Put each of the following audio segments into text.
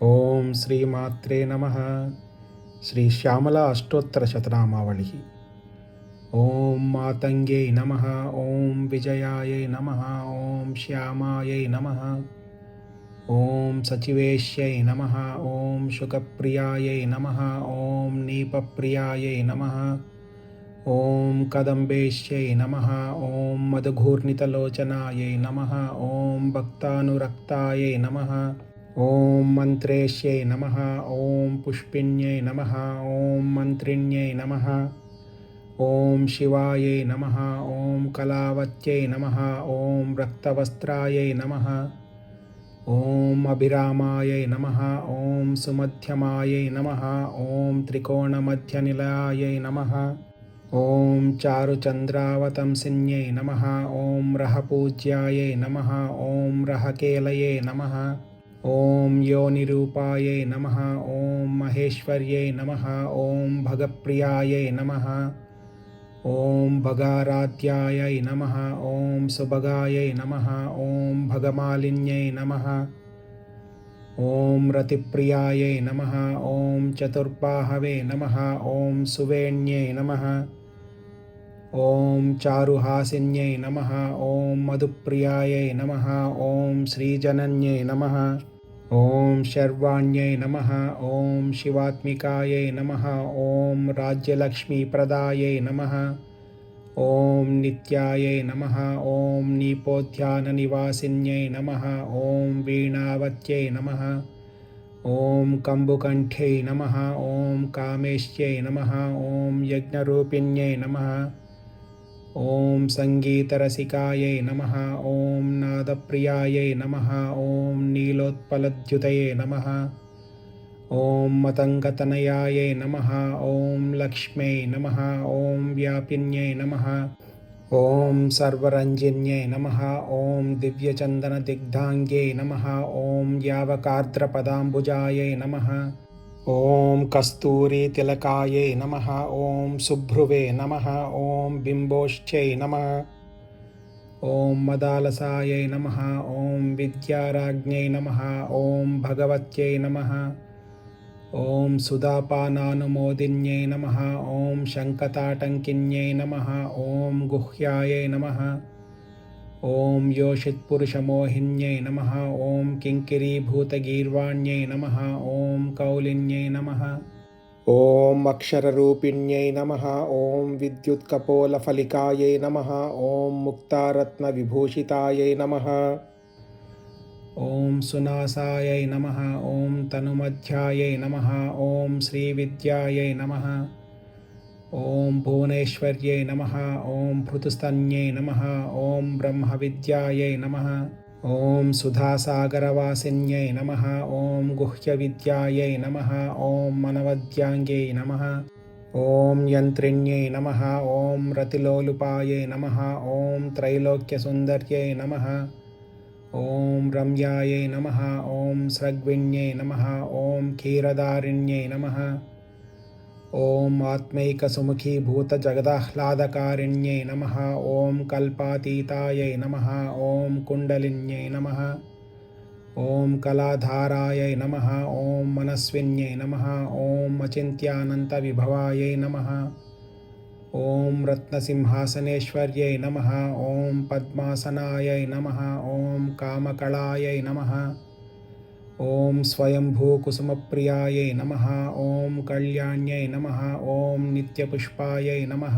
ఓం శ్రీమాత్రే నమః. శ్రీ శ్యామల అష్టోత్తర శతనామావళి. ఓం మాతంగ్యై నమః. ఓం విజయాయై నమః. ఓం శ్యామాయై నమః. ఓం సచివేశ్యై నమః. ఓం శుకప్రియాయై నమః. ఓం నీపప్రియాయై నమః. ఓం కదంబేశ్యై నమః. ఓం మధుఘూర్ణితలోచనాయై నమః. ఓం భక్తానురక్తాయై నమః. ఓం మంత్రేశ్యై నమః. ఓం పుష్పిణ్యై నమః. ఓం మంత్రిణ్యై నమః. ఓం శివాయై నమః. ఓం కళావత్యై నమః. ఓం రక్తవస్త్రాయై నమః. ఓం అభిరామాయై నమః. ఓం సుమధ్యమాయై నమః. ఓం త్రికోణమధ్యనిలయాయై నమః. ఓం చారుచంద్రావతంసిన్యై నమః. ఓం రహపూజ్యాయై నమః. ఓం రహకేలయే నమః. ఓం యోనిరూపాయై నమః. ఓం మహేశ్వర్యై నమః. ఓం భగప్రియాయై నమః. ఓం భగారాధ్యాయై నమః. ఓం సుభగాయై నమః. ఓం భగమాలిన్యై నమః. ఓం రతిప్రియాయై నమః. ఓం చతుర్బాహవే నమః. ఓం సువేణ్యై నమః. ఓం చారుహాసిన్యై నమః. ఓం మధుప్రియాయై నమః. ఓం శ్రీజనన్యై నమః. ఓం శర్వాణ్యై నమః. ఓం శివాత్మికాయై నమః. ఓం రాజ్యలక్ష్మీప్రదాయై నమః. ఓం నిత్యాయై నమః. ఓం నీపోధ్యాననివాసిన్యై నమః. ఓం వీణావత్యై నమః. ఓం కంబుకంఠ్యై నమః. ఓం కామేశ్యై నమః. ఓం యజ్ఞరూపిణ్యై నమః. ఓం సంగీతరసికాయై నమః. ఓం నాదప్రియాయై నమః. ఓం నీలోత్పలద్యుతయే నమః. ఓం మతంగతనయాయై నమః. ఓం లక్ష్మ్యై నమః. ఓం వ్యాపిన్యై నమః. ఓం సర్వరంజిన్యై నమః. ఓం దివ్యచందనదిగ్ధాంగ్యై నమః. ఓం యావకార్ద్రపదాంబుజాయై నమః. ఓం కస్తూరీతిలకాయై నమః. ఓం శుభ్రువే నమః. ఓం బింబోష్ఠ్యై నమః. ఓం మదాలసాయై నమః. ఓం విద్యారాజ్ఞై నమః. ఓం భగవత్యై నమః. ఓం సుధాపానానుమోదిన్యై నమః. ఓం శంఖతాటంకిన్యై నమః. ఓం గుహ్యాయై నమః. ఓం యోషిత్పురుషమోహిన్యై నమః. ఓం కింకిరీభూతగీర్వాణ్యై నమః. ఓం కౌలిన్యై నమః. ఓం అక్షరరూపిణ్యై నమః. ఓం విద్యుత్కపోలఫలికాయై నమః. ఓం ముక్తారత్నవిభూషితాయై నమః. ఓం సునాసాయై నమః. ఓం తనుమధ్యాయై నమః. ఓం శ్రీవిద్యాయై నమః. ఓం భువనేశ్వర్యై నమః. ఓం భృతుస్తన్యై నమః. ఓం బ్రహ్మవిద్యాయై నమః. ఓం సుధాసాగరవాసిన్యై నమః. ఓం గుహ్యవిద్యాయై నమః. ఓం మనవద్యాంగ్యై నమః. ఓం యంత్రిణ్యై నమః. ఓం రతిలోలుపాయై నమః. ఓం త్రైలోక్యసుందర్యై నమః. ఓం రమ్యాయై నమః. ఓం స్రగ్విణ్యై నమః. ఓం క్షీరదారిణ్యై నమః. ఓం ఆత్మైకసుముఖీభూతజగదాహ్లాదకారిణ్యై నమః. ఓం కల్పాతీతాయై నమః. ఓం కుండలిన్యై నమః. ఓం కళాధారాయై నమః. ఓం మనస్విన్యై నమః. ఓం అచింత్యానంతవిభవాయై నమః. ఓం రత్నసింహాసనేశ్వర్యై నమః. ఓం పద్మాసనాయై నమః. ఓం కామకళాయై నమః. ఓం స్వయంభూకుసుమప్రియాయై నమః. ఓం కళ్యాణ్యై నమః. ఓం నిత్యపుష్పాయై నమః.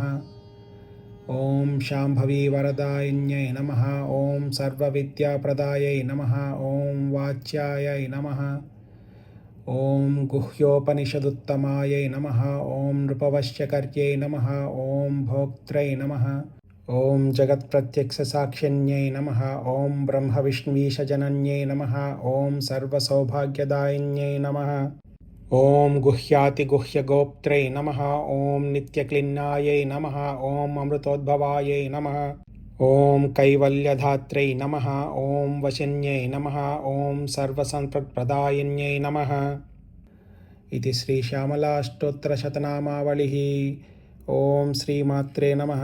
ఓం శాంభవీవరదాయిన్యై నమః. ఓం సర్వవిద్యాప్రదాయై నమః. ఓం వాచ్యాయై నమః. ఓం గుహ్యోపనిషదుత్తమాయై నమః. ఓం నృపవశ్యకర్యై నమః. ఓం భోక్త్రై నమః. ఓం జగత్ప్రత్యక్షసాక్షిణ్యై నమః. ఓం బ్రహ్మవిష్ణువీశజనన్యై నమః. ఓం సర్వసౌభాగ్యదాయిన్యై నమః. ఓం గుహ్యాతిగుహ్యగోప్త్రై నమః. ఓం నిత్యక్లిన్నాయై నమః. ఓం అమృతోద్భవాయై నమః. ఓం కైవల్యధాత్రై నమః. ఓం వశిన్యై నమః. ఓం సర్వసంపత్ప్రదాయిన్యై నమః. ఇది శ్రీ శ్యామలాష్టోత్తర శతనామావళి. ఓం శ్రీమాత్రే నమః.